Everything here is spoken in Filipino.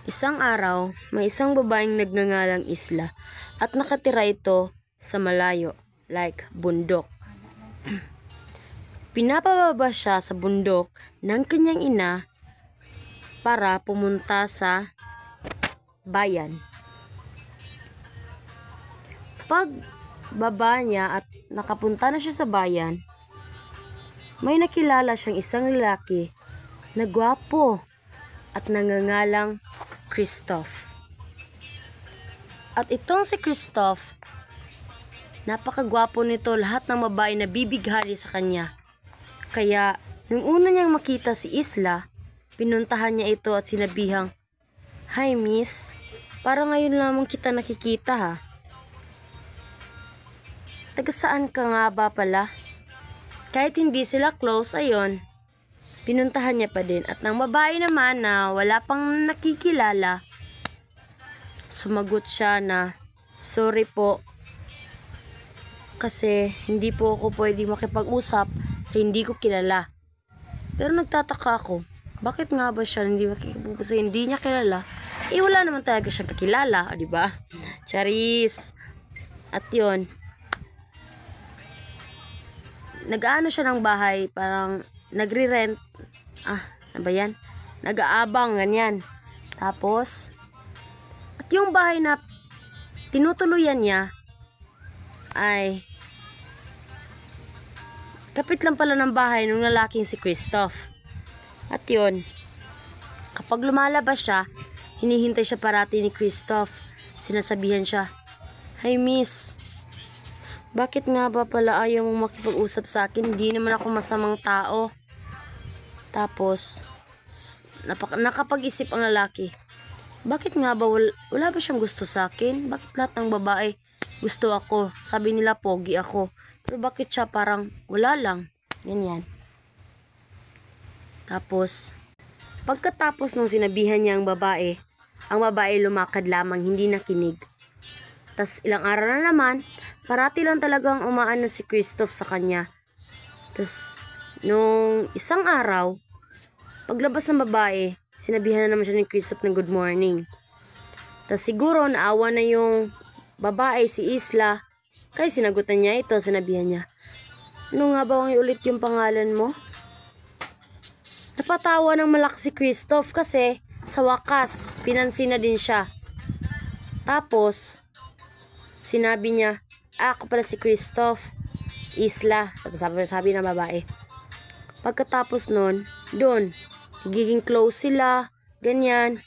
Isang araw, may isang babaeng nagngangalang Isla at nakatira ito sa malayo, like bundok. Pinapababa siya sa bundok ng kanyang ina para pumunta sa bayan. Pag baba niya at nakapunta na siya sa bayan, may nakilala siyang isang lalaki na gwapo at nangangalang Christoph. At itong si Christoph, napakagwapo nito, lahat ng babae na bibighali sa kanya. Kaya, nung una niyang makita si Isla, pinuntahan niya ito at sinabihang, "Hi miss, parang ngayon lamang kita nakikita ha. Taga saan ka nga ba pala?" Kahit hindi sila close, ayon, pinuntahan niya pa din. At ng babae naman na wala pang nakikilala, sumagot siya na, "Sorry po, kasi hindi po ako pwede makipag-usap sa hindi ko kilala." Pero nagtataka ako, bakit nga ba siya hindi makikipag-usap sa hindi niya kilala? Wala naman talaga siyang kakilala, di ba? Charis. At yun, nag-aano siya ng bahay, parang nagre-rent. Ano ba yan? Nag-aabang, ganyan. Tapos, at yung bahay na tinutuluyan niya ay kapit lang pala ng bahay ng lalaking si Christoph. At yun, kapag lumalabas siya, hinihintay siya parati ni Christoph. Sinasabihan siya, "Hi miss, bakit nga ba pala ayaw mong makipag-usap sa akin? Hindi naman ako masamang tao." Tapos, nakapag-isip ang lalaki, bakit nga ba wala ba siyang gusto sa akin? Bakit lahat ng babae gusto ako? Sabi nila pogi ako. Pero bakit siya parang wala lang? Ganyan. Tapos, pagkatapos nung sinabihan niya ang babae lumakad lamang, hindi nakinig. Tas ilang araw na naman, parati lang talagang umaano si Christoph sa kanya. Tas nung isang araw, paglabas ng babae, sinabihan na naman siya ni Christoph ng good morning. Tas siguro naawa na yung babae, si Isla, kaya sinagutan niya ito, sinabihan niya, "Ano nga ba ulit yung pangalan mo?" Napatawa ng malakas si Christoph kasi sa wakas, pinansin na din siya. Tapos, sinabi niya, "Ako pala si Christoph, Isla." Sabi ng babae. Pagkatapos nun, doon, nagiging close sila, ganyan.